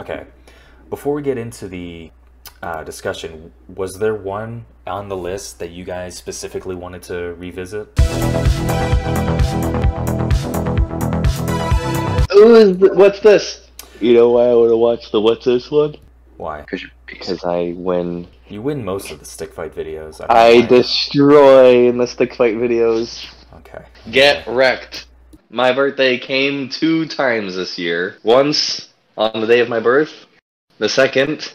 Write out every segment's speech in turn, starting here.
Okay, before we get into the discussion, was there one on the list that you guys specifically wanted to revisit? What's this? You know why I want to watch the What's This one? Why? Because I win. You win most of the stick fight videos. I destroy in the stick fight videos. Okay. Get wrecked. My birthday came 2 times this year. Once on the day of my birth. The second,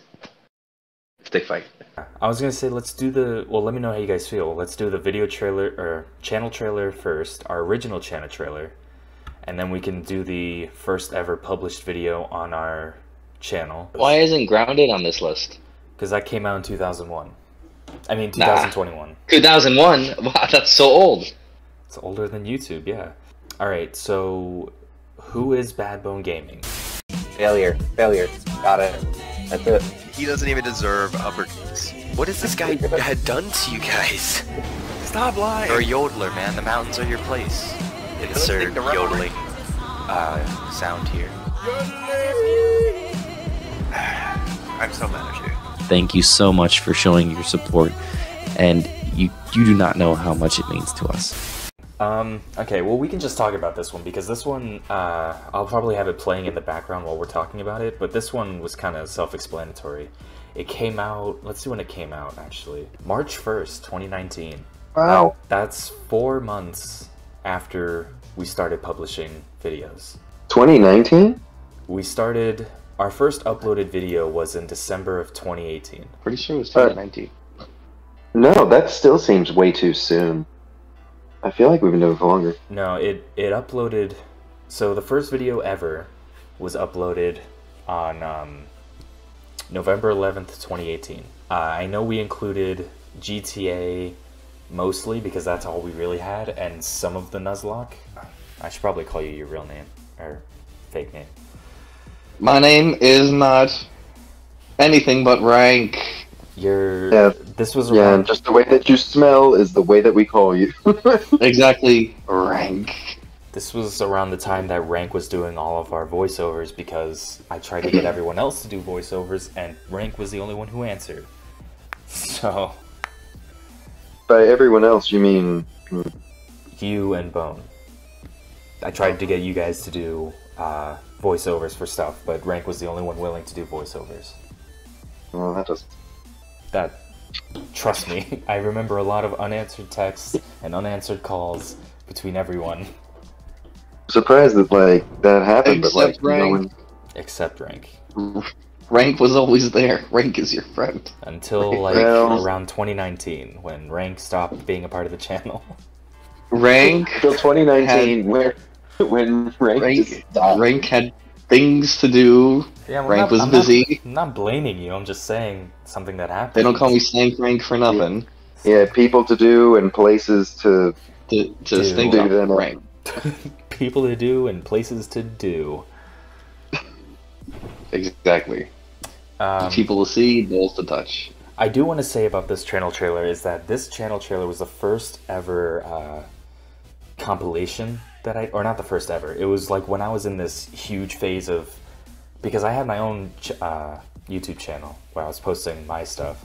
stick fight. I was gonna say let's do the. Well, let me know how you guys feel. Let's do the video trailer or channel trailer first, our original channel trailer, and then we can do the first ever published video on our channel. Why isn't Grounded on this list? Because that came out in 2001. I mean 2021. 2001? Wow, that's so old. It's older than YouTube, yeah. All right, so who is Badbone Gaming? Failure. Got it. That's it. He doesn't even deserve uppercuts. What has this guy had done to you guys? Stop lying! You're a yodeler, man. The mountains are your place. Insert yodeling sound here. I'm so mad at you. Thank you so much for showing your support, and you do not know how much it means to us. Okay, well we can just talk about this one, because this one, I'll probably have it playing in the background while we're talking about it, but this one was kind of self-explanatory. It came out, let's see when it came out, actually. March 1st, 2019. Wow. That's 4 months after we started publishing videos. 2019? We started, our first uploaded video was in December of 2018. Pretty sure it was 2019. No, that still seems way too soon. I feel like we've been doing it for longer. No, it uploaded, so the first video ever was uploaded on November 11th, 2018. I know we included GTA mostly because that's all we really had, and some of the Nuzlocke. I should probably call you your real name, or fake name. My name is not anything but Wrank. This was Yeah, around, and just the way that you smell is the way that we call you. Exactly, Wrank. This was around the time that Wrank was doing all of our voiceovers, because I tried to get everyone else to do voiceovers, and Wrank was the only one who answered. So, By everyone else, you mean... you and Bone. I tried to get you guys to do voiceovers for stuff, but Wrank was the only one willing to do voiceovers. Well, that doesn't... Trust me, I remember a lot of unanswered texts and unanswered calls between everyone. Surprised that, like, that happened, but, like, Except Wrank. no one... Except Wrank. Wrank was always there. Wrank is your friend. Until, like, Well- around 2019, when Wrank stopped being a part of the channel. Wrank. Until 2019, when Wrank had things to do. Yeah, well, Wrank was busy. I'm not blaming you, I'm just saying something that happened. They don't call me Stank Wrank for nothing. Yeah, people to do and places to... To stink do up them. Wrank. People to do and places to do. Exactly. People to see, balls to touch. I do want to say about this channel trailer is that this channel trailer was the first ever compilation that or not the first ever. It was like when I was in this huge phase of, because I had my own YouTube channel where I was posting my stuff,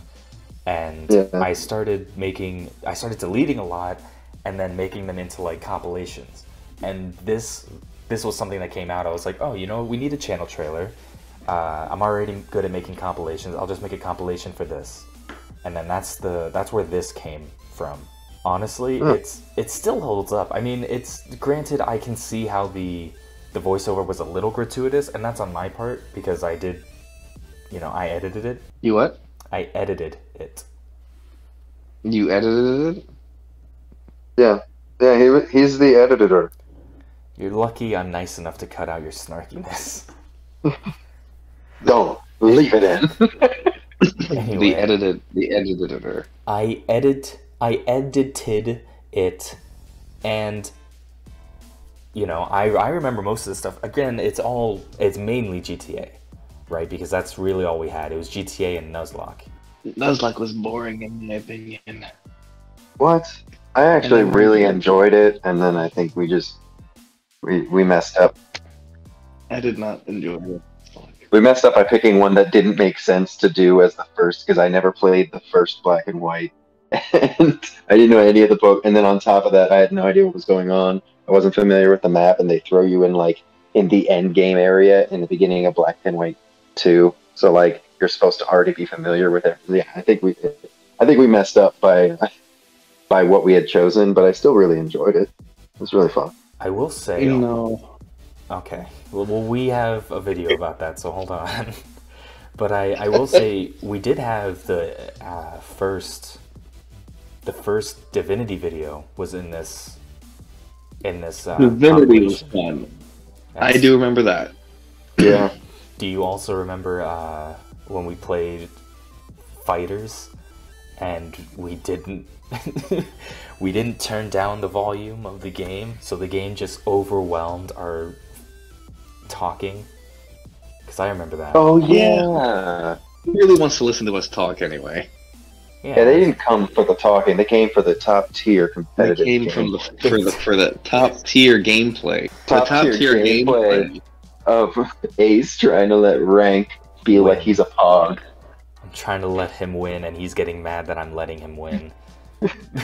and Yeah. I started deleting a lot and then making them into like compilations. And this was something that came out. I was like, oh, you know, we need a channel trailer. I'm already good at making compilations. I'll just make a compilation for this, and then that's where this came from. Honestly, it still holds up. I mean, it's granted, I can see how the voiceover was a little gratuitous, and that's on my part because I did, you know, I edited it. You what? I edited it. You edited it? Yeah, he's the editor. You're lucky I'm nice enough to cut out your snarkiness. Don't leave it in. Anyway, The editor. I edited it, and you know, I remember most of this stuff. Again, it's mainly GTA, right? Because that's really all we had. It was GTA and Nuzlocke. Nuzlocke was boring in my opinion. What? I actually And then- really enjoyed it, and then I think we messed up. I did not enjoy it. We messed up by picking one that didn't make sense to do as the first, because I never played the first Black and White. And I didn't know any of the book, and then on top of that, I had no idea what was going on. I wasn't familiar with the map, and they throw you in, like, in the end game area in the beginning of Black and White 2. So, like, you're supposed to already be familiar with it. Yeah, I think we messed up by what we had chosen, but I still really enjoyed it. It was really fun. I will say... No. Okay. Well, we have a video about that, so hold on. But I will say, we did have the first Divinity video was in this Divinity was fun. I do remember that. Yeah. Do you also remember when we played Fighters and we didn't turn down the volume of the game, so the game just overwhelmed our talking? Because I remember that. Oh yeah. Who really wants to listen to us talk anyway? Yeah, they didn't come for the talking. They came for the top tier competitive. They came game. for the top tier gameplay. Top tier gameplay of Ace trying to let Wrank feel like he's a pog. I'm trying to let him win, and he's getting mad that I'm letting him win.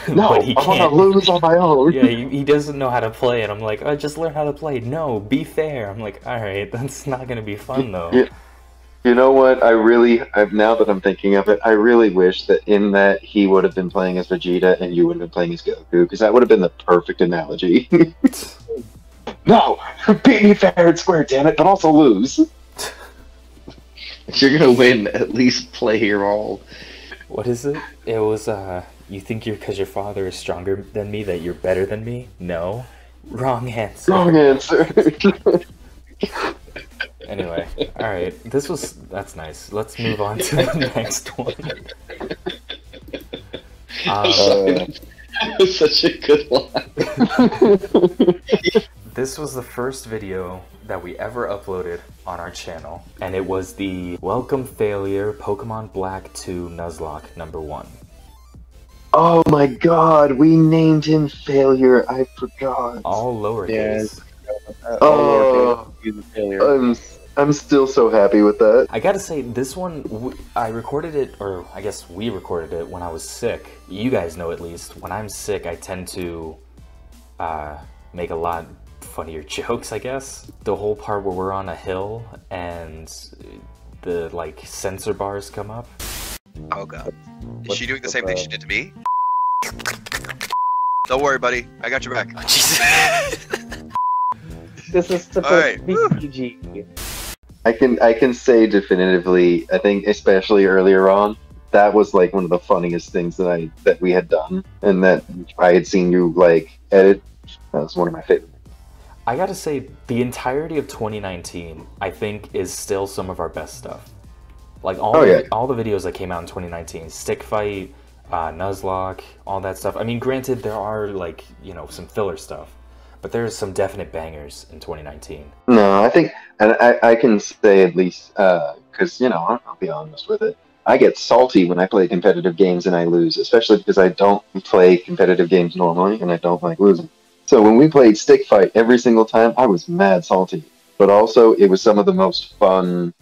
No, But he I want can't. to lose on my own. Yeah, he doesn't know how to play, and I'm like, oh, just learn how to play. No, be fair. I'm like, all right, that's not gonna be fun though. Yeah. You know what? Now that I'm thinking of it, I really wish that in that he would have been playing as Vegeta and you would have been playing as Goku, because that would have been the perfect analogy. No, beat me fair and square, damn it, but also lose. If you're gonna win, at least play your role. What is it? It was you think because your father is stronger than me that you're better than me? No, wrong answer. Wrong answer. Anyway, all right. That's nice. Let's move on to the next one. That was such a good line. This was the first video that we ever uploaded on our channel, and it was the Welcome Failure Pokemon Black 2 Nuzlocke #1. Oh my god, we named him Failure. I forgot. All lowercase. Oh, I'm still so happy with that. I gotta say, this one, I recorded it, or I guess we recorded it when I was sick. You guys know at least, when I'm sick, I tend to make a lot funnier jokes, I guess. The whole part where we're on a hill and the, like, sensor bars come up. Oh god. Is she doing the same thing she did to me? Don't worry, buddy. I got your back. Oh, Jesus. This is supposed to be PG. I can say definitively, I think especially earlier on, that was like one of the funniest things that we had done, and that I had seen you like edit. That was one of my favorite. I gotta say, the entirety of 2019, I think, is still some of our best stuff. Like all the videos that came out in 2019, Stick Fight, Nuzlocke, all that stuff. I mean, granted, there are like, you know, some filler stuff, but there's some definite bangers in 2019. No, I think, and I can say at least, because, you know, I'll be honest with it, I get salty when I play competitive games and I lose, especially because I don't play competitive games normally and I don't like losing. So when we played Stick Fight every single time, I was mad salty. But also, it was some of the most fun,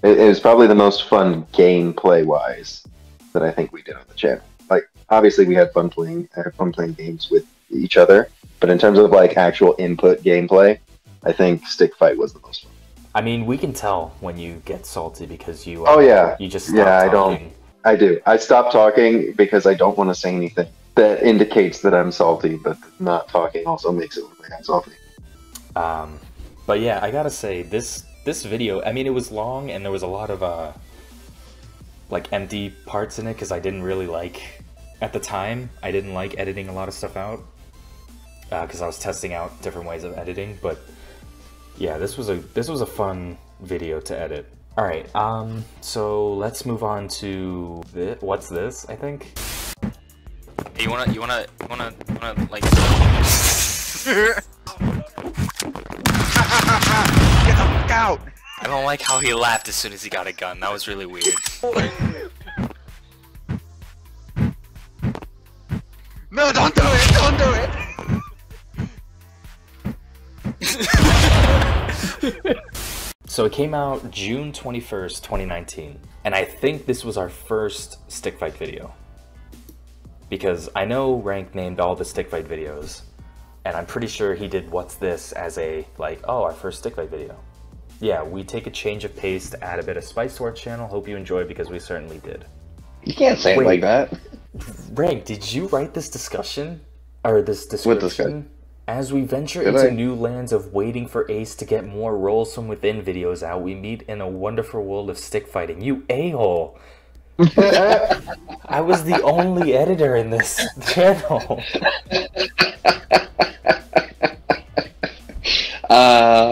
it was probably the most fun gameplay-wise that I think we did on the channel. Like, obviously we had fun playing games with each other, but in terms of like actual input gameplay, I think Stick Fight was the most fun. I mean, we can tell when you get salty because you you just stop talking. I do. I stop talking because I don't want to say anything that indicates that I'm salty, but not talking also makes it look like I'm salty. But yeah, I gotta say, this video, I mean, it was long and there was a lot of like empty parts in it because I didn't really like, at the time, I didn't like editing a lot of stuff out because I was testing out different ways of editing. But yeah, this was a fun video to edit. All right, so let's move on to what's this? I think. Hey, you wanna like. Get the fuck out! I don't like how he laughed as soon as he got a gun. That was really weird. No, don't do it! Don't do it! So it came out June 21st, 2019. And I think this was our first stick fight video. Because I know Wrank named all the stick fight videos. And I'm pretty sure he did What's This as a, like, oh, our first stick fight video. Yeah, we take a change of pace to add a bit of spice to our channel. Hope you enjoy, because we certainly did. You can't say it like that. Wrank, did you write this discussion? Or this What description? As we venture into new lands of waiting for Ace to get more Rolls from Within videos out, we meet in a wonderful world of stick fighting. You a-hole! I was the only editor in this channel.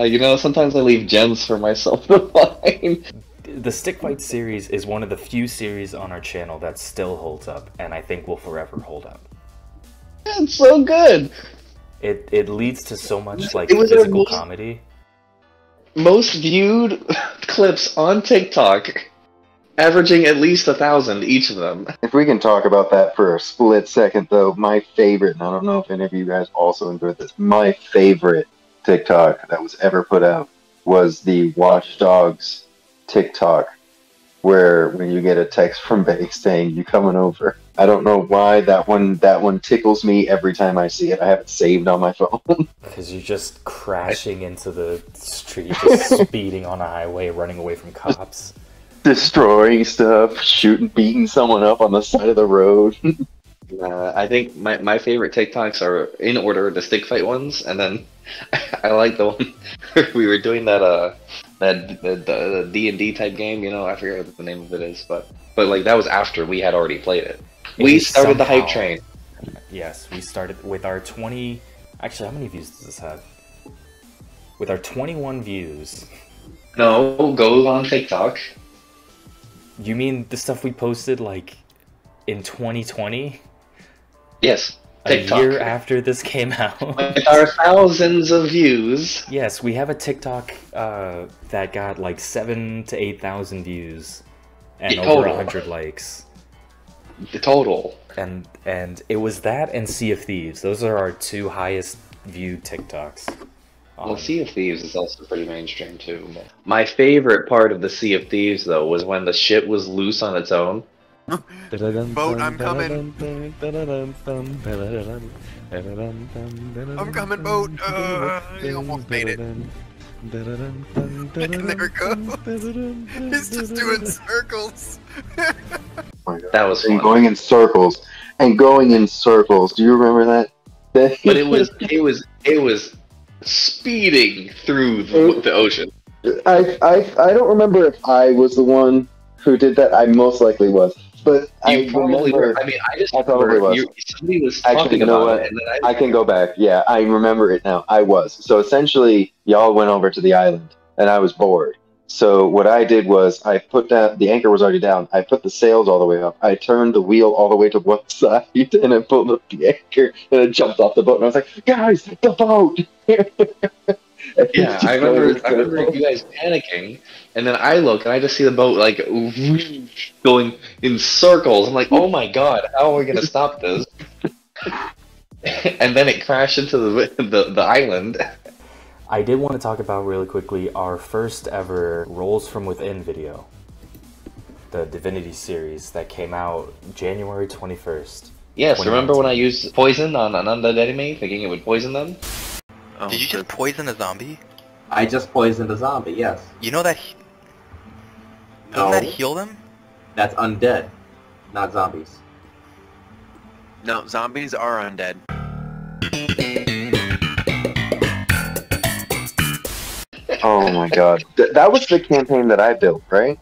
You know, sometimes I leave gems for myself to find. The Stick Fight series is one of the few series on our channel that still holds up, and I think will forever hold up. It's so good! It leads to so much, like, It was physical comedy. Most viewed clips on TikTok, averaging at least 1,000 each of them. If we can talk about that for a split second, though, my favorite, and I don't know if any of you guys also enjoyed this, my favorite TikTok that was ever put out was the Watch Dogs TikTok, where when you get a text from Bay saying you coming over. I don't know why that one tickles me every time I see it. I have it saved on my phone. Because you're just crashing into the street, just speeding on a highway, running away from cops. Destroying stuff, beating someone up on the side of the road. I think my favorite TikToks are in order the stick fight ones, and then I like the one where we were doing that the D&D type game. You know, I forget what the name of it is, but like that was after we had already played it. We started the hype train. Yes, we started with our 20. Actually, how many views does this have? With our 21 views. No, go on TikTok. You mean the stuff we posted like in 2020? Yes, TikTok. A year after this came out. With our thousands of views. Yes, we have a TikTok that got like 7,000 to 8,000 views and over 100 likes. The total. And it was that and Sea of Thieves. Those are our two highest viewed TikToks. Well, Sea of Thieves is also pretty mainstream too. My favorite part of the Sea of Thieves, though, was when the ship was loose on its own. Boat, I'm coming. I'm coming, boat. I almost made it. And there it goes. He's just doing circles. That was fun. And going in circles. Do you remember that? But it was speeding through the ocean. I don't remember if I was the one who did that. I most likely was. But you probably were. I mean, I just remember somebody was talking about it, and then I can go back. Yeah, I remember it now. I was. So essentially, y'all went over to the island, and I was bored. So what I did was I put down, the anchor was already down. I put the sails all the way up. I turned the wheel all the way to one side, and I pulled up the anchor, and I jumped off the boat, and I was like, guys, the boat! Yeah, I remember you guys panicking, and then I look, and I just see the boat, like, going in circles. I'm like, oh my god, how are we going to stop this? And then it crashed into the island. I did want to talk about really quickly our first ever Rolls from Within video. The Divinity series that came out January 21st. Yes, remember when I used poison on an undead enemy, thinking it would poison them? Oh, did you just poison a zombie? I just poisoned a zombie, yes. You know that... Doesn't that heal them? That's undead, not zombies. No, zombies are undead. Oh my god. That was the campaign that I built, right?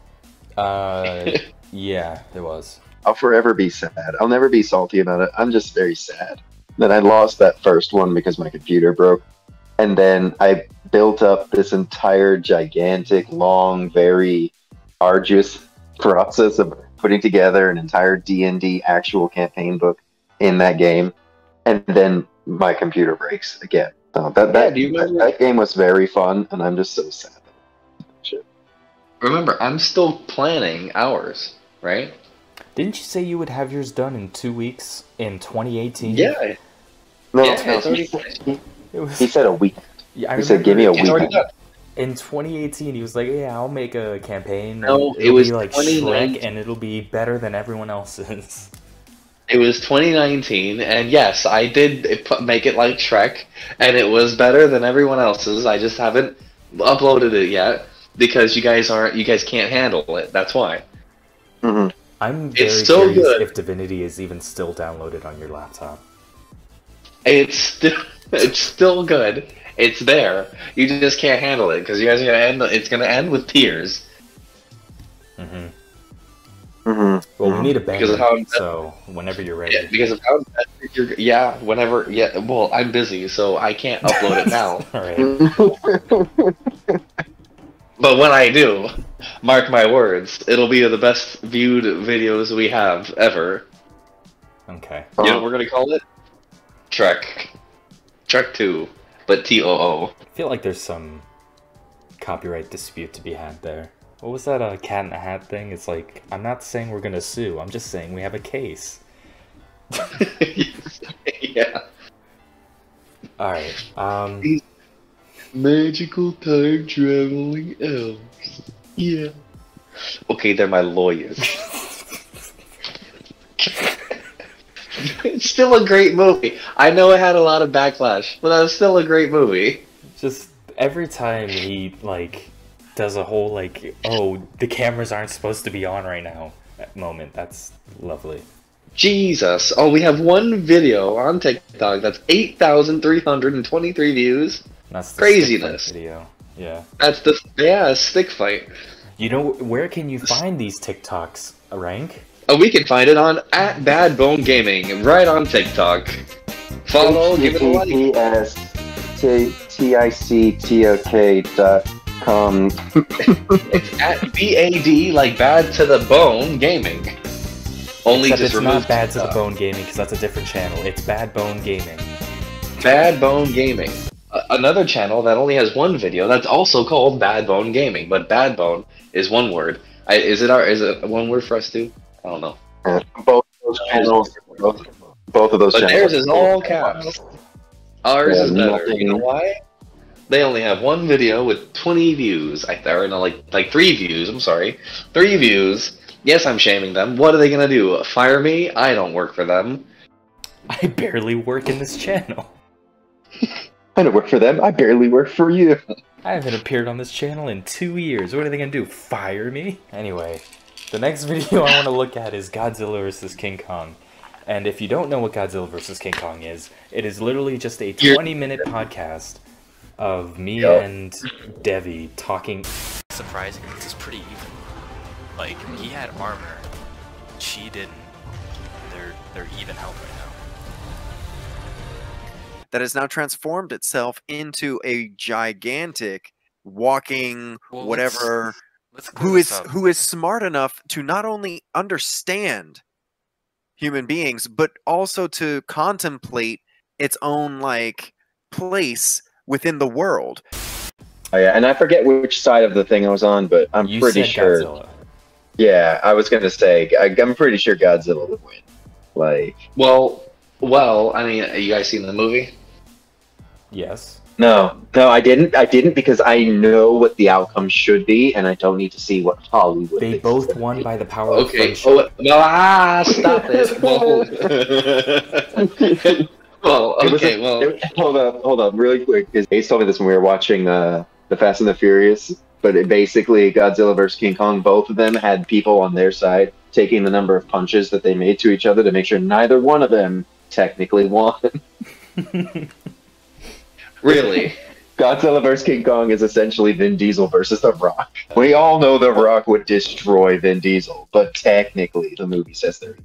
Yeah, it was. I'll forever be sad. I'll never be salty about it. I'm just very sad that I lost that first one because my computer broke. And then I built up this entire gigantic, long, very arduous process of putting together an entire D&D actual campaign book in that game. And then my computer breaks again. So that game was very fun, and I'm just so sad. Shit. Remember, I'm still planning ours, right? Didn't you say you would have yours done in 2 weeks in 2018? Yeah. No, yeah, it's already finished. He said a week. Yeah, he said, give me a week. In 2018, he was like, "Yeah, I'll make a campaign. No, and it it'll was be like 2019. Shrek, and it'll be better than everyone else's." It was 2019, and yes, I did make it like Shrek, and it was better than everyone else's. I just haven't uploaded it yet because you guys can't handle it. That's why. Mm-hmm. I'm very It's so curious good. if Divinity is even still downloaded on your laptop. It's still good. It's there. You just can't handle it because you guys are gonna end. It's gonna end with tears. Mm-hmm. Mm-hmm. Well, we need a Because of banger, how- so whenever you're ready. Yeah, because of how invested you're. Yeah, whenever. Yeah, well, I'm busy, so I can't upload it now. All right. But when I do, mark my words, it'll be the best viewed videos we have ever. Okay. You know what we're gonna call it? Trek 2, but TOO. I feel like there's some copyright dispute to be had there. What was that cat in the hat thing? It's like, I'm not saying we're gonna sue, I'm just saying we have a case. Yeah. Alright, These magical time traveling elves. Yeah. Okay, they're my lawyers. It's still a great movie. I know it had a lot of backlash, but that was still a great movie. just every time he, like, does a whole, like, oh, the cameras aren't supposed to be on right now moment, that's lovely. Jesus. Oh, we have one video on TikTok that's 8,323 views. That's the Craziness. stick fight video. Yeah. That's a stick fight. You know, where can you find these TikToks, Rank? Oh, we can find it on @Badbone Gaming, right on TikTok. Follow, give it a like. HTTPSTICTOK.com. It's @BAD, like bad to the bone gaming. Only Except just it's remove not Bad to the TikTok. Bone Gaming, because that's a different channel. It's Badbone Gaming. Badbone Gaming. Another channel that only has one video that's also called Badbone Gaming, but Badbone is one word. Is it one word for us too? I don't know. Both of those channels. Both of those But channels. theirs is all caps. Ours Yeah, is better. nothing. You know why? They only have one video with 20 views. Or no, like 3 views. I'm sorry, 3 views. Yes, I'm shaming them. What are they gonna do? Fire me? I don't work for them. I barely work in this channel. I don't work for them. I barely work for you. I haven't appeared on this channel in 2 years. What are they gonna do? Fire me? Anyway, the next video I want to look at is Godzilla vs. King Kong. And if you don't know what Godzilla vs. King Kong is, it is literally just a 20-minute podcast of me and Devi talking. Surprising, it's pretty even. Like, he had armor, she didn't. They're even health right now. That has now transformed itself into a gigantic walking Well, whatever Let's clear this up. who is smart enough to not only understand human beings but also to contemplate its own like place within the world. Oh yeah, and I forget which side of the thing I was on, but I'm You pretty said sure. Godzilla. Yeah, I was gonna say I'm pretty sure Godzilla would win. Like, Well, I mean, you guys seen the movie? Yes. no, I didn't because I know what the outcome should be, and I don't need to see what Hollywood. They thinks both it's gonna won be. by the power of Okay. friendship. Stop it. Well, okay. Hold up, really quick. Because Ace told me this when we were watching the Fast and the Furious. But it basically, Godzilla vs. King Kong, both of them had people on their side taking the number of punches that they made to each other to make sure neither one of them technically won. Really? Godzilla vs. King Kong is essentially Vin Diesel versus The Rock. We all know The Rock would destroy Vin Diesel, but technically the movie says they're equal.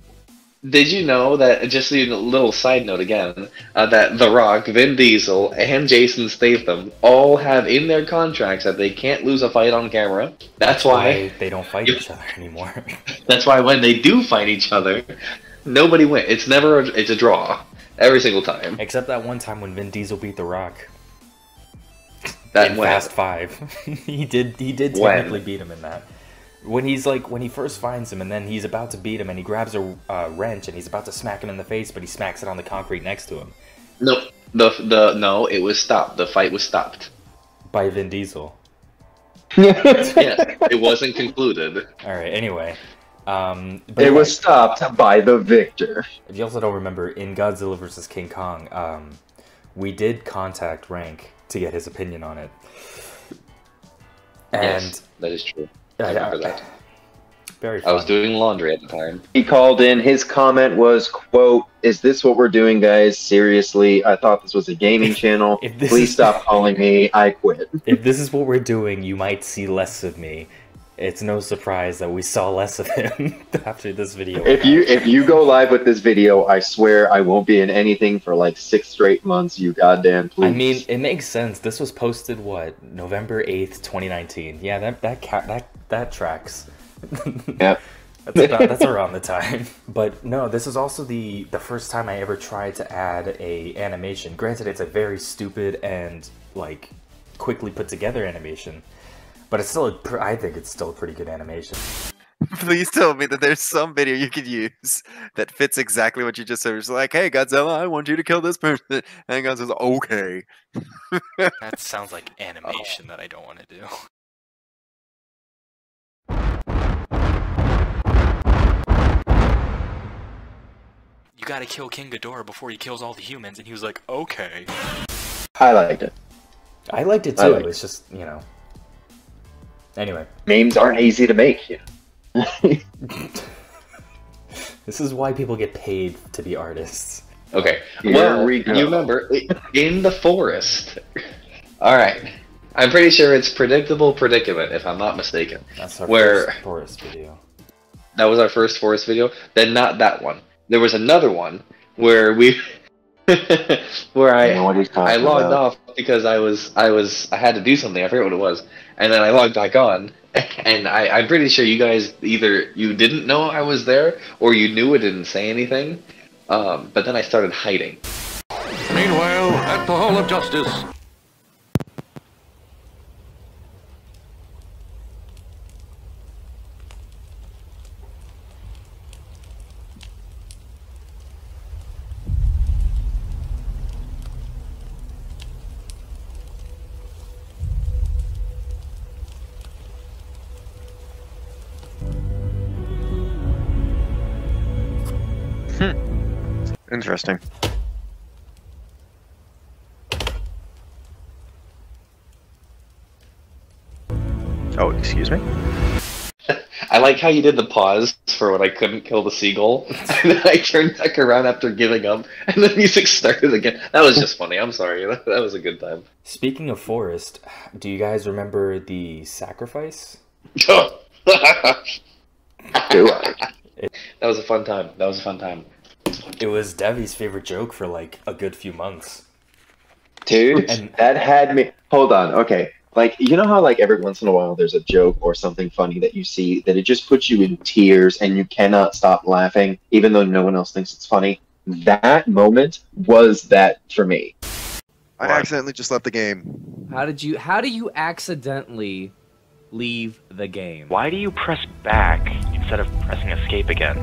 Did you know that, just a little side note again, that The Rock, Vin Diesel, and Jason Statham all have in their contracts that they can't lose a fight on camera? That's why. They don't fight each other anymore. That's why when they do fight each other, nobody wins. It's never. It's a draw every single time. Except that one time when Vin Diesel beat The Rock. That In when? Fast 5. he did technically beat him in that. When he first finds him and then he's about to beat him and he grabs a wrench and he's about to smack him in the face, but he smacks it on the concrete next to him. No, no, it was stopped. The fight was stopped. By Vin Diesel. Yeah, it wasn't concluded. All right. Anyway, but It was stopped by the victor. If you also don't remember, in Godzilla vs. King Kong, we did contact Wrank to get his opinion on it. And Yes, that is true. I remember that. Very fun. I was doing laundry at the time. He called in. His comment was, quote, "Is this what we're doing, guys? Seriously, I thought this was a gaming channel. Please stop calling me. I quit." If this is what we're doing, you might see less of me. It's no surprise that we saw less of him after this video. If you go live with this video, I swear I won't be in anything for like 6 straight months. You goddamn please. I mean, it makes sense. This was posted what, November 8th, 2019. Yeah, that tracks. Yep. That's around the time. But no, this is also the first time I ever tried to add a animation. Granted, it's a very stupid and like quickly put together animation, but it's still I think it's still a pretty good animation. Please tell me that there's some video you could use that fits exactly what you just said. It's like, hey, Godzilla, I want you to kill this person. And Godzilla's okay. That sounds like animation that I don't want to do. You gotta kill King Ghidorah before he kills all the humans, and he was like, okay. I liked it. I liked it too. It's just, you know. Anyway. Memes aren't easy to make, you know. This is why people get paid to be artists. Okay. Well, you remember, in the forest. Alright. I'm pretty sure it's Predictable Predicament, if I'm not mistaken. That's our first forest video. That was our first forest video? Then not that one. There was another one where we... where I logged off because I had to do something. I forget what it was. And then I logged back on. And I'm pretty sure you guys either you didn't know I was there or you knew it didn't say anything. But then I started hiding. Meanwhile, at the Hall of Justice. Interesting. Oh, excuse me? I like how you did the pause for when I couldn't kill the seagull, and then I turned back around after giving up, and the music started again. That was just funny. I'm sorry. That was a good time. Speaking of forest, do you guys remember the sacrifice? Do I? That was a fun time. That was a fun time. It was Devi's favorite joke for like a good few months. Dude, And that had me... Hold on, okay. Like, you know how like every once in a while there's a joke or something funny that you see that it just puts you in tears and you cannot stop laughing even though no one else thinks it's funny? That moment was that for me. I accidentally just left the game. How do you accidentally leave the game? Why do you press back instead of pressing escape again?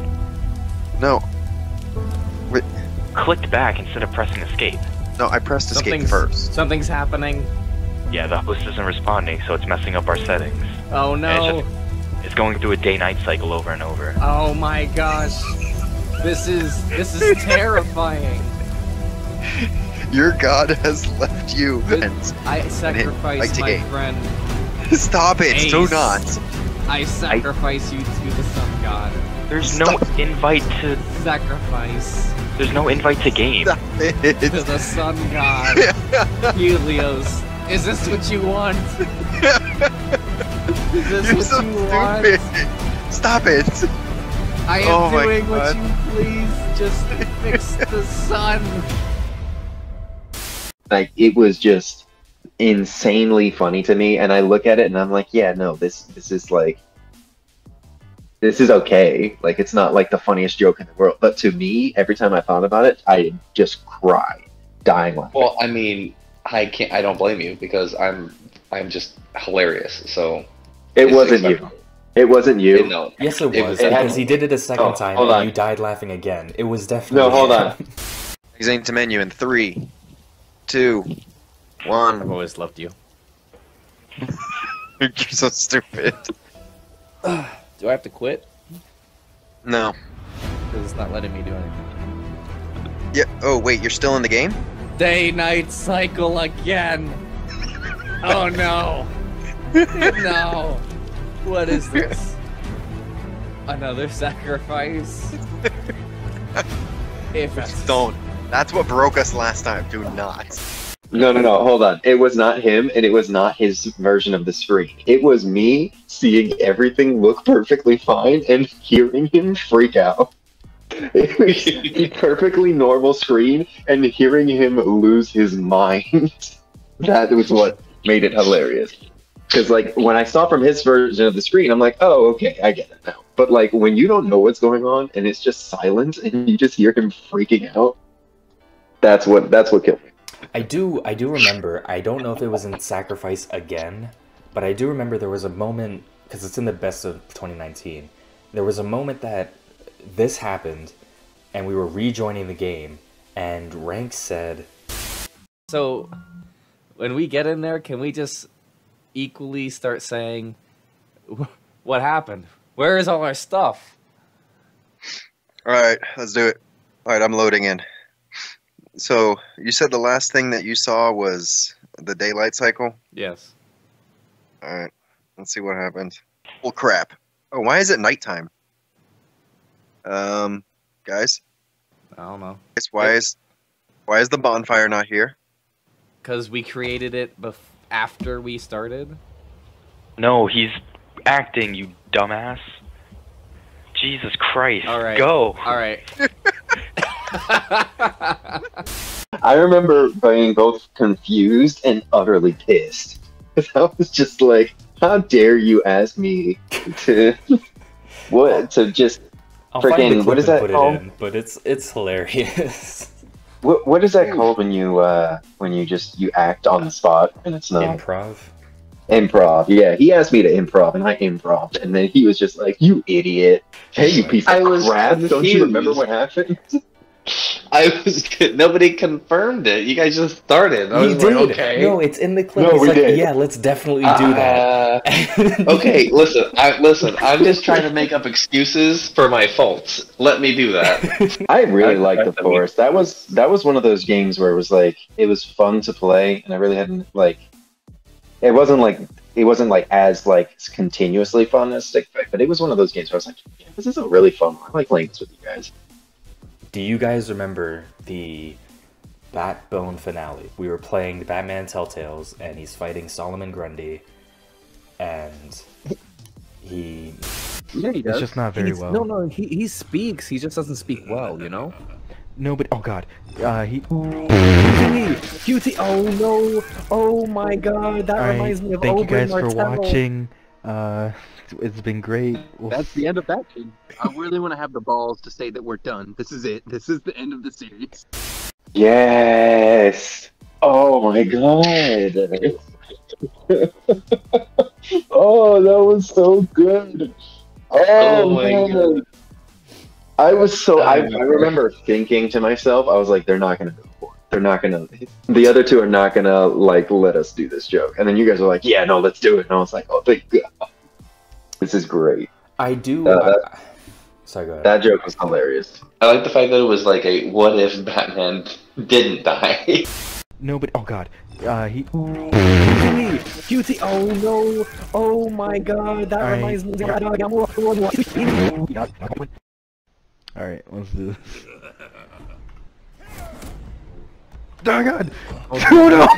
No. Wait. Clicked back instead of pressing escape. No, I pressed escape first. Something's happening. Yeah, the host isn't responding, so it's messing up our settings. Oh no. It's going through a day-night cycle over and over. Oh my gosh. This is terrifying. Your god has left you. I sacrifice my friend. Stop it! Ace. Do not. I sacrifice you to the sun god. There's no invite to sacrifice. There's no invite to game. Stop it. To the sun god. Helios. Is this what you want? Is this You're what so you stupid. want? Stop it. I am doing what you please. Just fix the sun. Like, it was just insanely funny to me, and I look at it and I'm like, yeah, no, this is like, this is okay. Like, it's not like the funniest joke in the world, but to me, every time I thought about it, I just cried, dying laughing. Well, I mean, I don't blame you because I'm just hilarious. So it wasn't you. It wasn't you. No. Yes, it was. Because he did it a second time and you died laughing again. It was definitely... No, hold on. Exiting to menu in 3, 2, 1. I've always loved you. You're so stupid. Do I have to quit? No. Because it's not letting me do anything. Yeah. Oh wait, you're still in the game? Day-night cycle again. Oh no. No. What is this? Another sacrifice? If it's... Don't. That's what broke us last time. Do not. No, hold on. It was not him, and it was not his version of the screen. It was me seeing everything look perfectly fine and hearing him freak out. It was a perfectly normal screen, and hearing him lose his mind. That was what made it hilarious. Because, like, when I saw from his version of the screen, I'm like, oh, okay, I get it now. But, like, when you don't know what's going on, and it's just silent, and you just hear him freaking out, that's what killed me. I do remember, I don't know if it was in Sacrifice again, but I do remember there was a moment, because it's in the best of 2019, there was a moment that this happened, and we were rejoining the game, and Wrank said... So, when we get in there, can we just equally start saying, what happened? Where is all our stuff? Alright, let's do it. Alright, I'm loading in. So, you said the last thing that you saw was the daylight cycle? Yes. Alright, let's see what happened. Oh crap. Oh, why is it nighttime? Guys? I don't know. Why is the bonfire not here? Because we created it after we started? No, he's acting, you dumbass. Jesus Christ. Alright. Go. Alright. I remember being both confused and utterly pissed. Because I was just like, how dare you ask me to... to just... I'll find the clip what is and that put called? it in, but it's hilarious. What is that called when you act on the spot and it's not... Improv? Improv, yeah. He asked me to improv, and I improved, and then he was just like, "You idiot! Hey, you piece of crap! Don't you remember what happened?" Nobody confirmed it. You guys just started. I was like, okay. No, it's in the clip. No, He's we like, did. yeah, let's definitely do that. Okay, listen. I'm just trying to make up excuses for my faults. Let me do that. I really liked the forest. That was one of those games where it was like it was fun to play, and I really hadn't like. It wasn't like as like continuously fun as Stick Fight, but it was one of those games where I was like, yeah, this is a really fun one. I like playing this with you guys. Do you guys remember the Badbone finale? We were playing the Batman Telltales, and he's fighting Solomon Grundy, and he... Yeah, he does. It's just not very well. No, he speaks, he just doesn't speak well, you know? No, but oh god, he. QT! Oh no! Oh my god! That reminds me of Thank you guys Martello. for watching. It's been great. That's the end of that game. I really want to have the balls to say that we're done. This is it. This is the end of the series. Yes. Oh my god. Oh, that was so good. Oh my god. I remember thinking to myself, I was like, they're not gonna go for it. They're not gonna. The other two are not gonna like let us do this joke. And then you guys were like, yeah, no, let's do it. And I was like, oh, thank God. This is great. I do. Sorry, go ahead. That joke was hilarious. I like the fact that it was like a what if Batman didn't die. No, but oh god, he. QT! Oh no! Oh my god! That reminds me of. Alright, let's do this. Oh god! Oh no!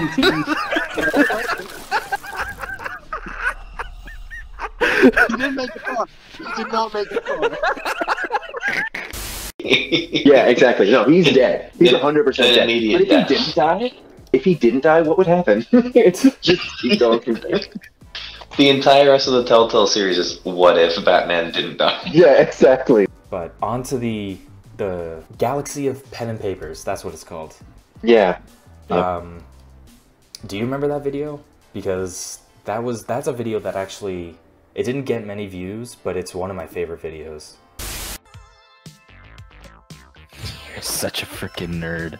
You didn't make it far. You did not make it far. Yeah, exactly. No, he's dead. He's 100% dead. But if he didn't die, what would happen? It's just keep going from there. The entire rest of the Telltale series is what if Batman didn't die. Yeah, exactly. But onto the Galaxy of Pen and Papers. That's what it's called. Yeah. Do you remember that video? Because that's a video that actually it didn't get many views, but it's one of my favorite videos. You're such a freaking nerd.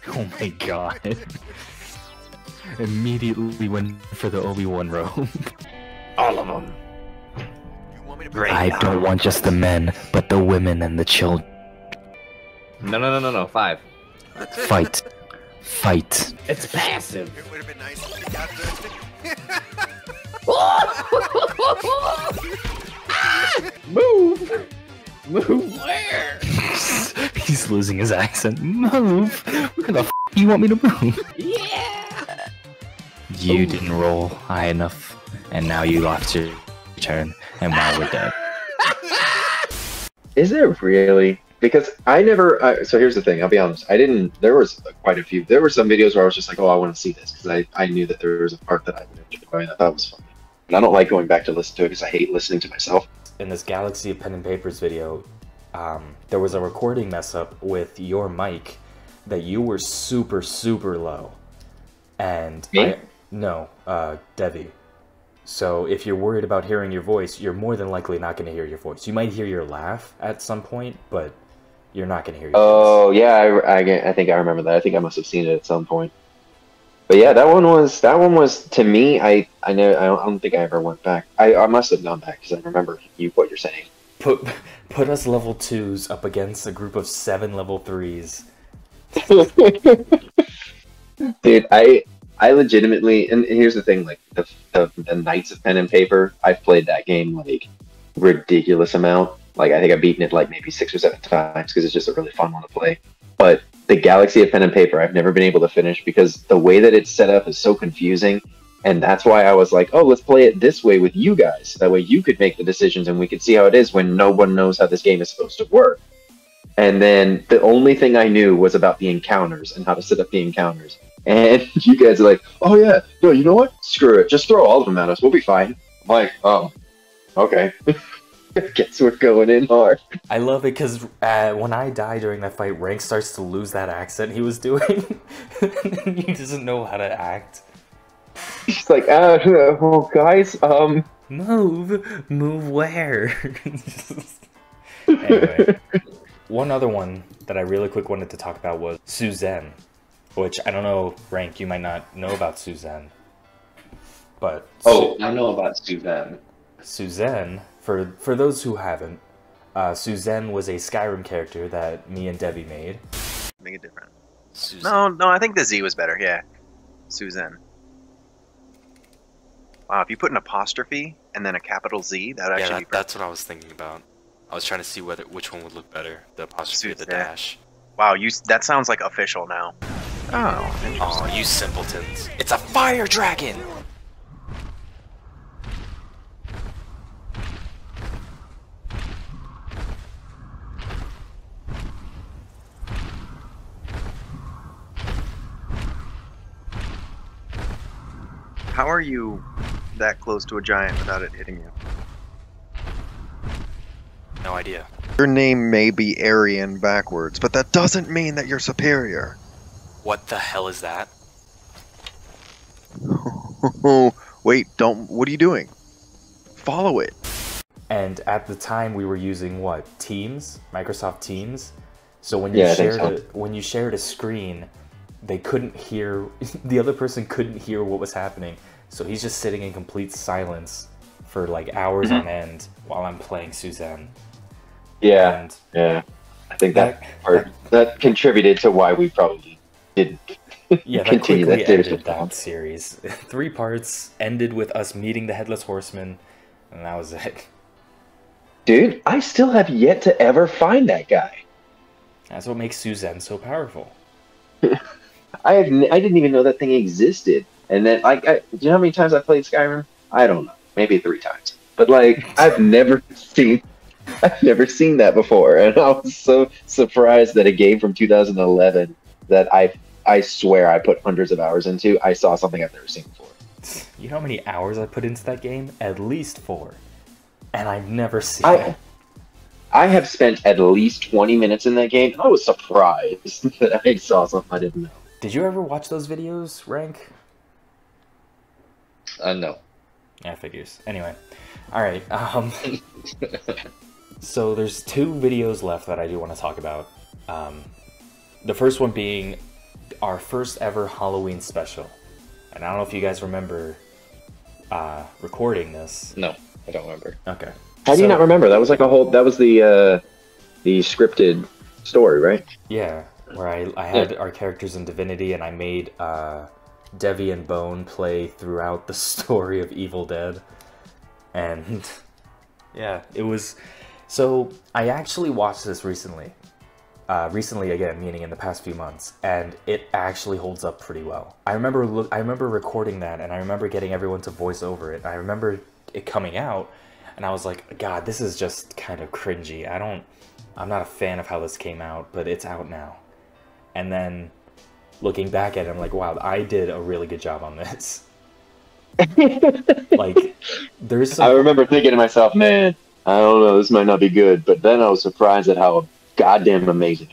Oh my god. Immediately went for the Obi-Wan robe. All of them. I don't want just the men, but the women and the children. No. 5. Fight. Fight. It's passive. It would have been nice if we got Move. Move where? He's losing his accent. Move. Where the f do you want me to move? Yeah. You didn't roll high enough, and now you lost your turn, and now we're dead. Is it really? Because I never. So here's the thing. I'll be honest. I didn't. There was quite a few. There were some videos where I was just like, "Oh, I want to see this," because I knew that there was a part that I would enjoy, and I thought was funny. And I don't like going back to listen to it because I hate listening to myself. In this Galaxy of Pen and Papers video, there was a recording mess up with your mic that you were super, super low. And Me? Devi. So if you're worried about hearing your voice, you're more than likely not going to hear your voice. You might hear your laugh at some point, but you're not going to hear your voice. Oh yeah, I think I remember that. I think I must have seen it at some point. But yeah, that one was to me. I don't think I ever went back. I must have gone back because I remember what you're saying. Put us level 2s up against a group of 7 level 3s. Dude, I legitimately, and here's the thing, like the Knights of Pen and Paper, I've played that game like ridiculous amount. Like I think I've beaten it like maybe 6 or 7 times because it's just a really fun one to play. But the Galaxy of Pen and Paper, I've never been able to finish because the way that it's set up is so confusing. And that's why I was like, oh, let's play it this way with you guys. That way you could make the decisions and we could see how it is when no one knows how this game is supposed to work. And then the only thing I knew was about the encounters and how to set up the encounters. And you guys are like, oh yeah, no, you know what? Screw it. Just throw all of them at us. We'll be fine. I'm like, oh, okay. Guess we're going in hard. I love it because when I die during that fight, Wrank starts to lose that accent he was doing. He doesn't know how to act. He's like, well, guys, Move where? Anyway, one other one that I really quick wanted to talk about was Suzanne, which I don't know, Wrank, you might not know about Suzanne. But I know about Suzanne. Suzanne, for those who haven't, Suzanne was a Skyrim character that me and Debbie made. Make it different. Suzanne. No, I think the Z was better. Yeah, Suzanne. Wow, if you put an apostrophe and then a capital Z, that would actually be that's what I was thinking about. I was trying to see which one would look better, the apostrophe or the dash. Wow, that sounds like official now. Oh, interesting. Oh, you simpletons. It's a fire dragon! How are you that close to a giant without it hitting you? No idea. Your name may be Aryan backwards, but that doesn't mean that you're superior. What the hell is that? Wait, what are you doing? Follow it. And at the time we were using what? Teams? Microsoft Teams? So when you shared a screen, they couldn't hear, the other person couldn't hear what was happening. So he's just sitting in complete silence for like hours on end while I'm playing Suzanne. Yeah, yeah. I think that contributed to why we probably didn't continue that ended that series. 3 parts, ended with us meeting the Headless Horseman, and that was it. Dude, I still have yet to ever find that guy. That's what makes Suzanne so powerful. I didn't even know that thing existed. And then, do you know how many times I played Skyrim? I don't know, maybe 3 times. But like, I've never seen that before, and I was so surprised that a game from 2011 that I swear I put hundreds of hours into, I saw something I've never seen before. You know how many hours I put into that game? At least 4, and I've never seen it. I have spent at least 20 minutes in that game, and I was surprised that I saw something I didn't know. Did you ever watch those videos, Wrank? No. Yeah, figures. Anyway, all right. So there's 2 videos left that I do want to talk about. The first one being our first ever Halloween special. And I don't know if you guys remember recording this. No, I don't remember. Okay. How do you not remember? That was like a whole. That was the scripted story, right? Yeah, where I had our characters in Divinity, and I made Devi and Bone play throughout the story of Evil Dead, and yeah, it was. So I actually watched this recently. Recently again, meaning in the past few months, and it actually holds up pretty well. I remember recording that, and I remember getting everyone to voice over it. I remember it coming out, and I was like, God, this is just kind of cringy. I'm not a fan of how this came out, but it's out now. And then looking back at it, I'm like, wow, I did a really good job on this. Like, there's some... I remember thinking to myself, man, I don't know, this might not be good, but then I was surprised at how goddamn amazing.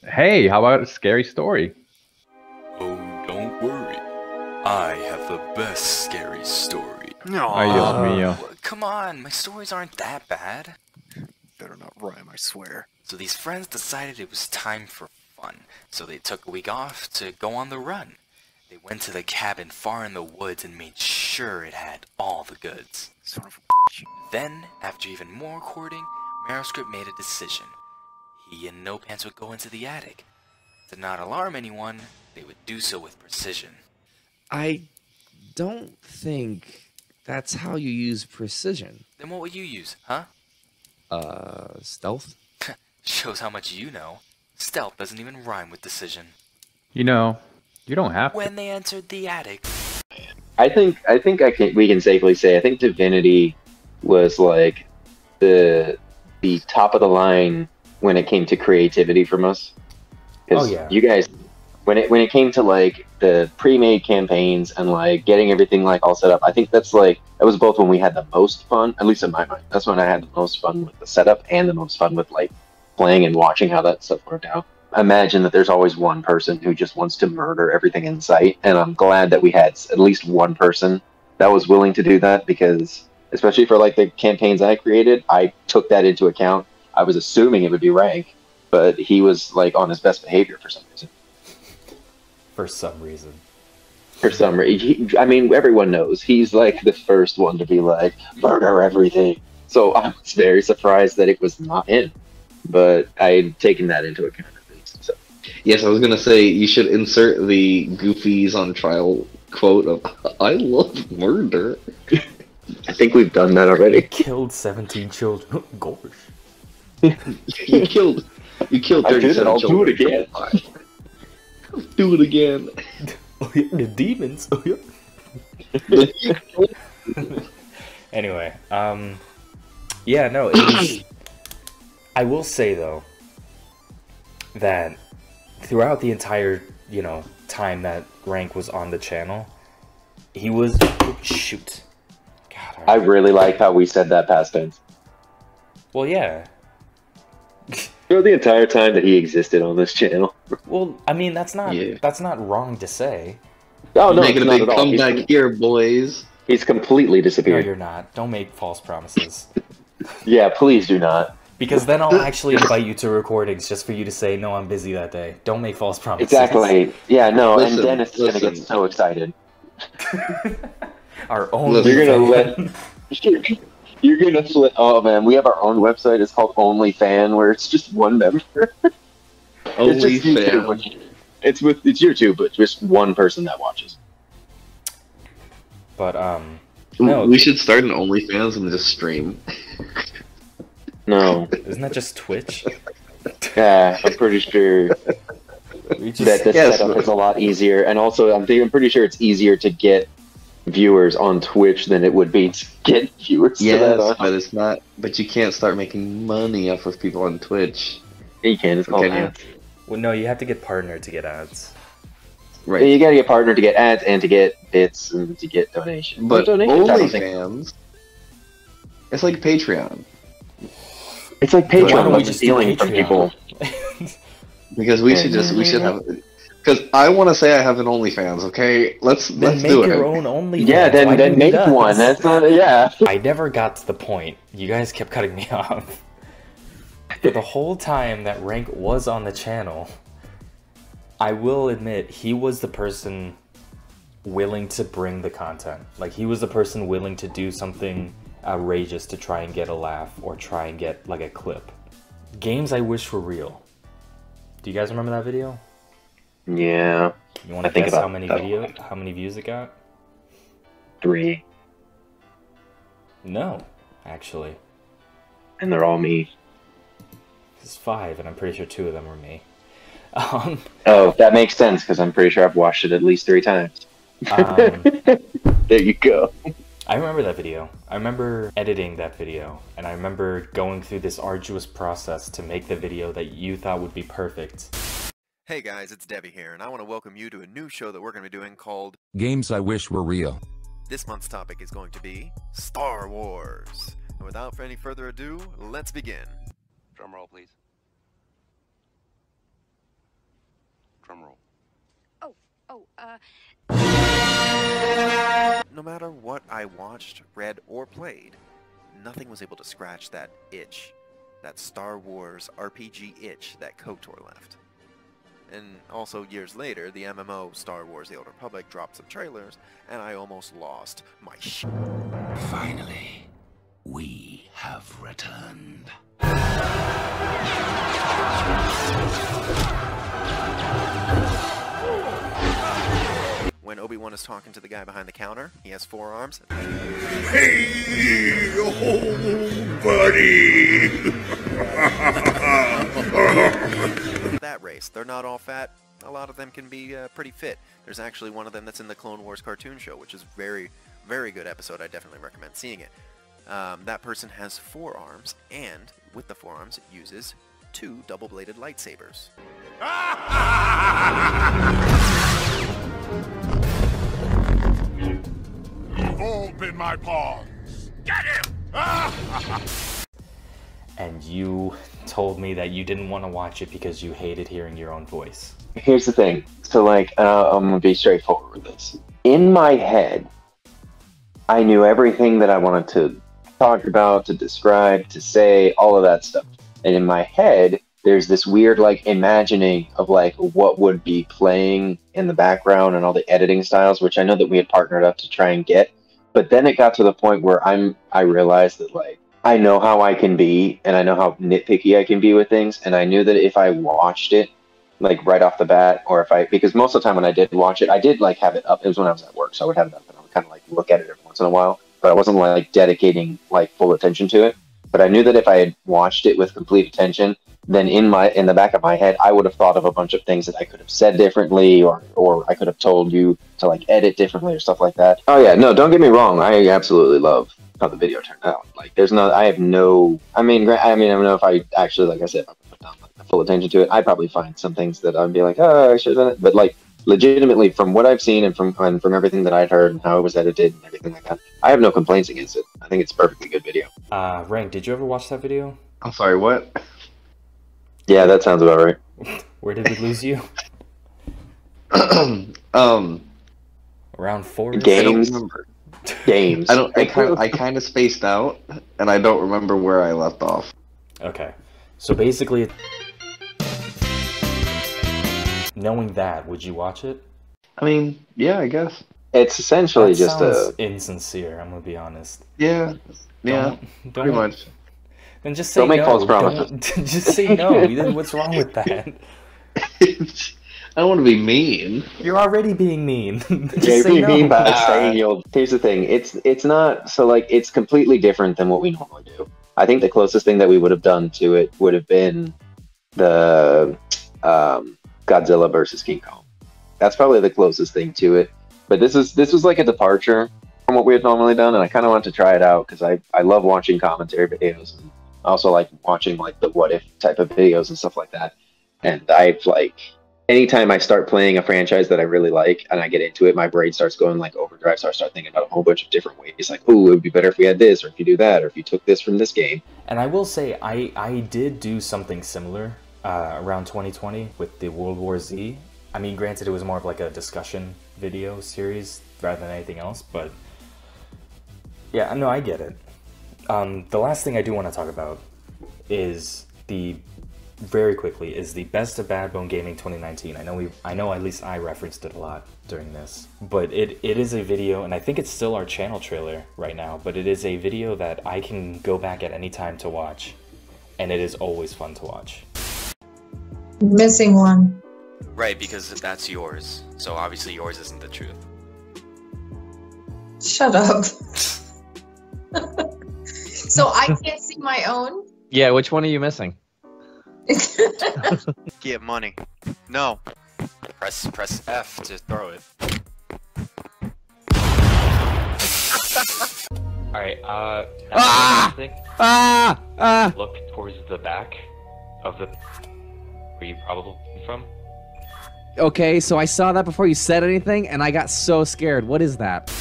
Hey, how about a scary story? Oh, don't worry. I have the best scary story. Ay, Dios mío. Come on, my stories aren't that bad. Better not rhyme, I swear. So these friends decided it was time for fun, so they took a week off to go on the run. They went to the cabin far in the woods and made sure it had all the goods. Then, after even more courting, Marrowscript made a decision. He and No Pants would go into the attic. To not alarm anyone, they would do so with precision. I don't think that's how you use precision. Then what would you use, huh? Stealth? Shows how much you know. Stealth doesn't even rhyme with decision. You know, you don't have to. When they entered the attic... I think we can safely say I think Divinity was like the top of the line when it came to creativity from us. Oh yeah. You guys, when it came to like the pre-made campaigns and like getting everything like all set up, I think that was both when we had the most fun, at least in my mind. That's when I had the most fun with the setup and the most fun with like playing and watching how that stuff worked out. Imagine that there's always one person who just wants to murder everything in sight, and I'm glad that we had at least one person that was willing to do that, because especially for like the campaigns I created, I took that into account. I was assuming it would be Wrank, but he was like on his best behavior for some reason. For some reason. For some reason. I mean, everyone knows he's like the first one to be like, murder everything. So I was very surprised that it was not him, but I had taken that into account at least. So. Yes, I was gonna say you should insert the Goofies on trial quote of "I love murder." I think we've done that already. Killed 17 children. Gosh. You killed 37 I'll children. do it again. Do it again. Oh, yeah, the demons. Oh, yeah. Anyway, yeah, no, it was... I will say, though, that throughout the entire, time that Wrank was on the channel, he was... Shoot. God, I really like how we said that past tense. Well, yeah. For the entire time that he existed on this channel. Well, I mean, that's not wrong to say. Oh, no, making a big comeback here, boys. He's completely No, disappeared. you're not. Don't make false promises. Yeah, please do not. Because then I'll actually invite you to recordings just for you to say, no, I'm busy that day. Don't make false promises. Exactly. Yeah, no, Listen, and Dennis is going to get so excited. Our own. You're going to let... You're going to flip... Oh, man, we have our own website. It's called OnlyFan, where it's just one member. OnlyFan. It's YouTube, but just one person that watches. But, no. We should start an OnlyFans and just stream. No. Isn't that just Twitch? Yeah, I'm pretty sure that the setup is a lot easier. And also, I'm pretty sure it's easier to get viewers on Twitch than it would be to get viewers to that. But it's not. But you can't start making money off of people on Twitch. You can. It's called ads. Well, no, you have to get partnered to get ads. Right. You got to get partnered to get ads and to get bits and to get donations. But OnlyFans, it's like Patreon. It's like Patreon. Why don't we like just stealing from people? Because we should have. Because I want to say I have an OnlyFans. Okay, let's do it. Make your own OnlyFans. Yeah, then make one. That's not. Yeah. I never got to the point. You guys kept cutting me off. For the whole time that Wrank was on the channel, I will admit he was the person willing to bring the content. Like, he was the person willing to do something outrageous to try and get a laugh or try and get like a clip. Games I wish were real. Do you guys remember that video? Yeah. You want to guess how many views it got? 3. No, actually. And they're all me. It's 5, and I'm pretty sure 2 of them were me. Oh, that makes sense, because I'm pretty sure I've watched it at least 3 times. There you go. I remember that video. I remember editing that video, and I remember going through this arduous process to make the video that you thought would be perfect. Hey guys, it's Devi here, and I want to welcome you to a new show that we're going to be doing called Games I Wish Were Real. This month's topic is going to be Star Wars. And without any further ado, let's begin. Drum roll, please. Drum roll. No matter what I watched, read, or played, nothing was able to scratch that itch. That Star Wars RPG itch that KOTOR left. And also, years later, the MMO Star Wars The Old Republic dropped some trailers, and I almost lost my shit. Finally, we have returned. When Obi-Wan is talking to the guy behind the counter, he has 4 arms. Hey, oh, buddy! That race, they're not all fat. A lot of them can be pretty fit. There's actually one of them that's in the Clone Wars cartoon show, which is very, very good episode. I definitely recommend seeing it. That person has 4 arms, and with the 4 arms, it uses 2 double-bladed lightsabers. You've all been my pawns. Get him! And you told me that you didn't want to watch it because you hated hearing your own voice. Here's the thing. So, like, I'm going to be straightforward with this. In my head, I knew everything that I wanted to talk about, to describe, to say, all of that stuff. And in my head, there's this weird, like, imagining of, like, what would be playing in the background and all the editing styles, which I know that we had partnered up to try and get. But then it got to the point where I realized that, like, I know how I can be, and I know how nitpicky I can be with things, and I knew that if I watched it, like, right off the bat, or because most of the time when I did watch it, I did, like, have it up. It was when I was at work, so I would have it up, and I would kind of, like, look at it every once in a while, but I wasn't, like, dedicating, like, full attention to it. But I knew that if I had watched it with complete attention, then in the back of my head, I would have thought of a bunch of things that I could have said differently, or I could have told you to, like, edit differently or stuff like that. Oh yeah, no, don't get me wrong. I absolutely love how the video turned out. Like, I don't know if I actually, like I said, if I put down like, full attention to it, I'd probably find some things that I'd be like, oh, I should have done it. But, like, legitimately, from what I've seen and from everything that I'd heard and how it was edited and everything like that, I have no complaints against it. I think it's a perfectly good video. Wrank, did you ever watch that video? I'm sorry, what? Yeah, that sounds about right. Where did we lose you? Around 4? Games. Games. I kind of spaced out, and I don't remember where I left off. Okay, so basically, knowing that, would you watch it? I mean, yeah, I guess. It's essentially that just sounds insincere. I'm gonna be honest. Yeah, pretty much. Then just say don't make no. false promises. Just say no. What's wrong with that? I don't want to be mean. You're already being mean. You're being mean by saying you'll. Here's the thing. It's not so, like, it's completely different than what we normally do. I think the closest thing that we would have done to it would have been the Godzilla versus King Kong. That's probably the closest thing to it. But this was like a departure from what we had normally done, and I kind of wanted to try it out because I love watching commentary videos, and I also like watching, like, the what if type of videos and stuff like that. And I've, like, anytime I start playing a franchise that I really like and I get into it, my brain starts going, like, overdrive, so I start thinking about a whole bunch of different ways, like, ooh, it would be better if we had this, or if you do that, or if you took this from this game. And I will say, I did do something similar around 2020 with the World War Z. I mean, granted, it was more of like a discussion video series rather than anything else, but yeah, no, I get it. The last thing I do want to talk about is the very quickly, is the best of Badbone Gaming 2019. I know at least I referenced it a lot during this, but it is a video, and I think it's still our channel trailer right now, but it is a video that I can go back at any time to watch, and it is always fun to watch. Missing one. Right, because that's yours. So obviously yours isn't the truth. Shut up. So I can't see my own? Yeah, which one are you missing? Get money. No. Press F to throw it. Alright, look towards the back of the where you probably from. Okay, so I saw that before you said anything, and I got so scared. What is that?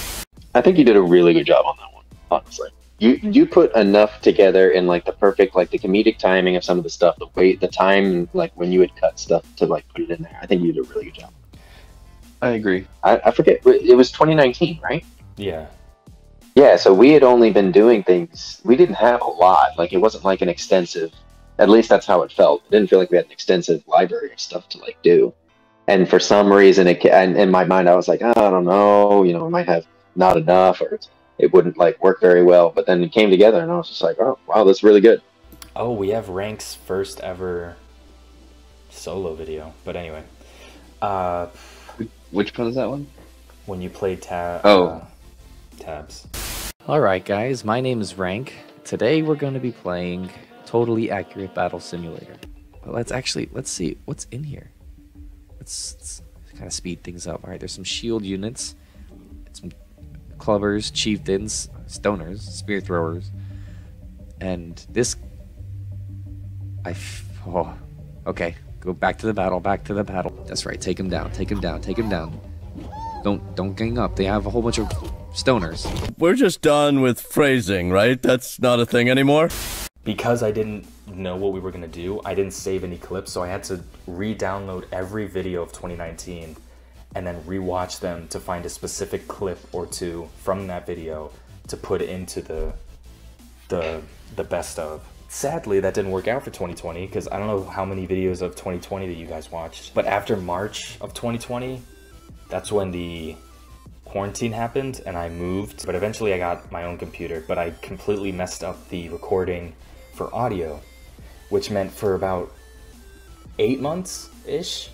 I think you did a really good job on that one, honestly. You put enough together in like the perfect, like the comedic timing of some of the stuff, the time, like when you would cut stuff to like put it in there. I think you did a really good job. I agree. I forget, it was 2019, right? Yeah. Yeah, so we had only been doing things, we didn't have a lot, like it wasn't like an extensive, at least that's how it felt. It didn't feel like we had an extensive library of stuff to like do. And for some reason, in my mind, I was like, oh, I don't know, we might have not enough, or it wouldn't like work very well. But then it came together, and I was just like, oh, wow, that's really good. Oh, we have Wrank's first ever solo video. But anyway, which one is that one? When you play tabs. Alright guys, my name is Wrank. Today we're going to be playing Totally Accurate Battle Simulator. But let's see what's in here. Let's kind of speed things up. Alright, there's some shield units, some clubbers, chieftains, stoners, spear throwers, and this... okay, go back to the battle, That's right, take him down. Don't gang up, they have a whole bunch of stoners. We're just done with phrasing, right? That's not a thing anymore? Because I didn't know what we were going to do, I didn't save any clips, so I had to re-download every video of 2019 and then re-watch them to find a specific clip or two from that video to put into the best of. Sadly, that didn't work out for 2020, because I don't know how many videos of 2020 that you guys watched, but after March of 2020, that's when the quarantine happened and I moved, but eventually I got my own computer, but I completely messed up the recording for audio, which meant for about 8 months-ish,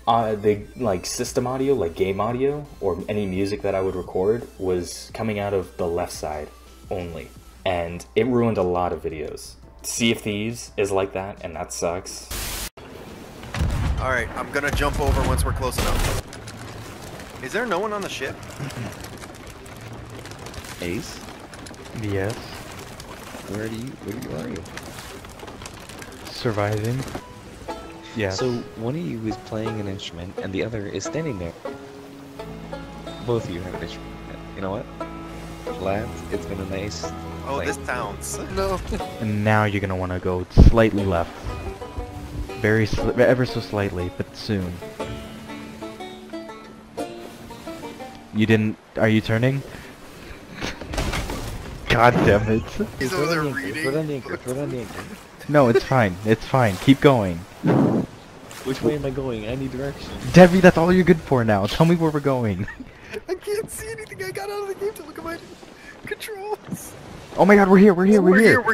the like system audio, like game audio, or any music that I would record was coming out of the left side only, and it ruined a lot of videos. Sea of Thieves is like that, and that sucks. Alright, I'm gonna jump over once we're close enough. Is there no one on the ship? Ace? Yes. Where are you? Surviving. Yeah. So one of you is playing an instrument and the other is standing there. Both of you have an instrument. You know what? Lads, it's been a nice... Oh, this sounds... No. And now you're gonna want to go slightly left. Ever so slightly, but soon. You didn't... Are you turning? God damn it. He's over there reading. Throw down the anchor. No, it's fine. It's fine. Keep going. Which way am I going? I need direction. Debbie, that's all you're good for now. Tell me where we're going. I can't see anything. I got out of the game to look at my controls. Oh my god, we're here. We're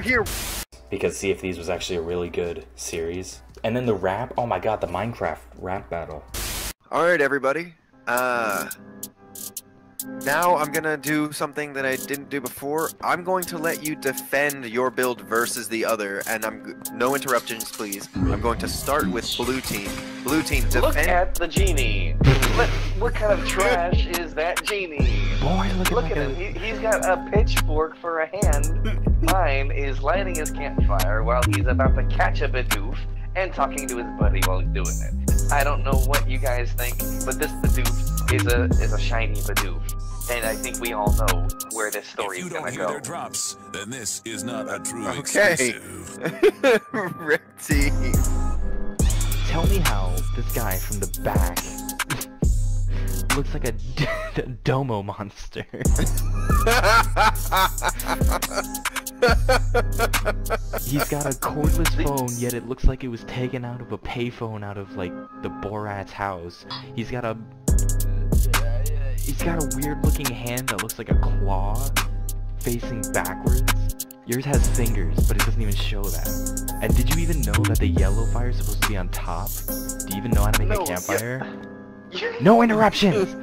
here. Because Sea of Thieves was actually a really good series. And then the rap, oh my god, the Minecraft rap battle. Alright, everybody. Now I'm gonna do something that I didn't do before. I'm going to let you defend your build versus the other, and no interruptions, please. I'm going to start with blue team. Blue team, defend. Look at the genie. What kind of trash is that genie? Boy, look at him. He's got a pitchfork for a hand. Mine is lighting his campfire while he's about to catch a Bidoof and talking to his buddy while he's doing it. I don't know what you guys think, but this Bidoof is a shiny Bidoof. And I think we all know where this story is gonna go. If you don't hear their drops, then this is not a true exclusive. Red team. Tell me how this guy from the back looks like a domo monster. He's got a cordless phone, yet it looks like it was taken out of a payphone out of like the Borat's house. He's got a weird looking hand that looks like a claw facing backwards. Yours has fingers, but it doesn't even show that. And did you even know that the yellow fire is supposed to be on top? Do you even know how to make a campfire? No interruptions!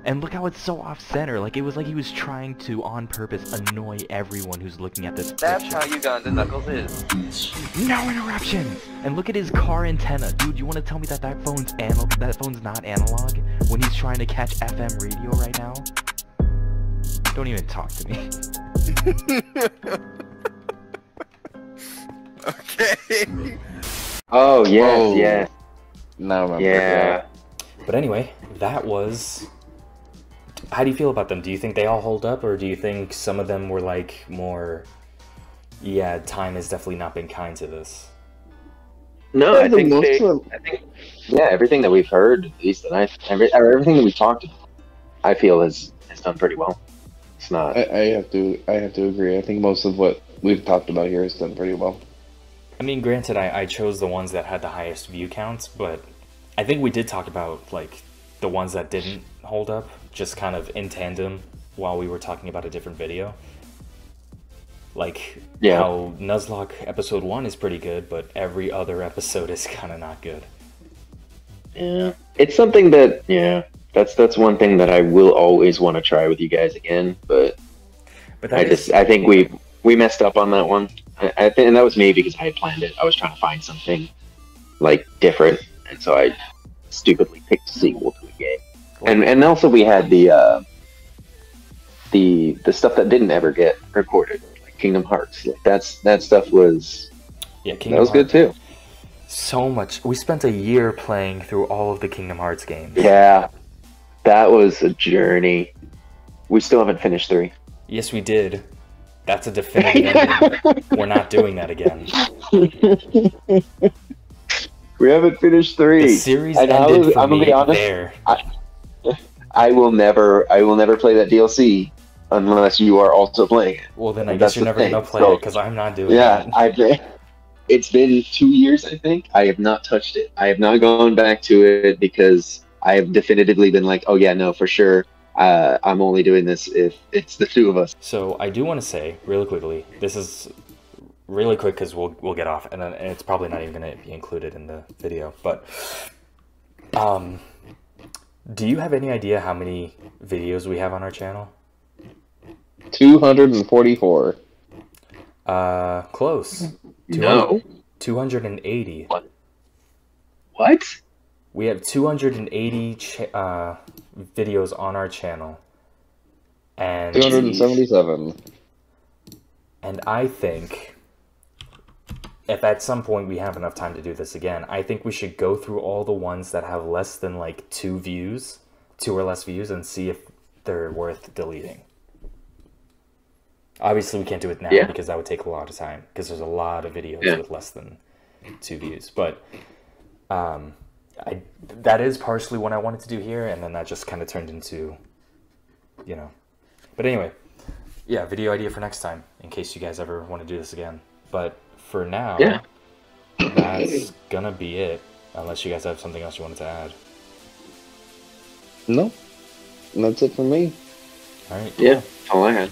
And look how it's so off-center, like it was like he was trying to, on purpose, annoy everyone who's looking at this That's picture. how Uganda Knuckles is. No interruptions! And look at his car antenna. Dude, you want to tell me that that phone's not analog when he's trying to catch FM radio right now? Don't even talk to me. Okay. Oh, yes, Oh. yes. Now I remember. Yeah. But anyway, that was... How do you feel about them? Do you think they all hold up, or do you think some of them were like more... Yeah, time has definitely not been kind to this? No, I think most they, of them- I think, yeah, everything that we've heard, at least that everything that we've talked about, I feel has done pretty well. It's not. I have to agree. I think most of what we've talked about here has done pretty well. I mean, granted, I chose the ones that had the highest view counts, but I think we did talk about, like, the ones that didn't hold up, just kind of in tandem while we were talking about a different video. Like, how Nuzlocke episode 1 is pretty good, but every other episode is kind of not good. Yeah. It's something that, that's one thing that I will always want to try with you guys again, but I think we messed up on that one. I think, and that was me because I had planned it. I was trying to find something like different, and so I stupidly picked a sequel to a game. And also we had the stuff that didn't ever get recorded, like Kingdom Hearts. Like that stuff was that was good too. So much. We spent a year playing through all of the Kingdom Hearts games. Yeah, that was a journey. We still haven't finished 3. Yes, we did. That's a definitive ending. We're not doing that again. We haven't finished 3. The series ended for me there. I will never play that DLC unless you are also playing it. Well, then I guess you're never gonna play it because I'm not doing it. Yeah, it's been 2 years, I think. I have not touched it. I have not gone back to it because I have definitively been like, oh yeah, no, for sure. I'm only doing this if it's the 2 of us. So I do want to say really quickly, this is really quick because we'll get off, and it's probably not even going to be included in the video. But do you have any idea how many videos we have on our channel? 244. Close. No. 280. What? We have 280 videos on our channel. And 277. And I think if at some point we have enough time to do this again, I think we should go through all the ones that have less than like 2 or less views, and see if they're worth deleting. Obviously we can't do it now because that would take a lot of time, because there's a lot of videos with less than 2 views. But that is partially what I wanted to do here, and then that just kind of turned into, But anyway, yeah, video idea for next time, in case you guys ever want to do this again. But for now, that's gonna be it, unless you guys have something else you wanted to add. No, that's it for me. All right. Yeah, that's all I had.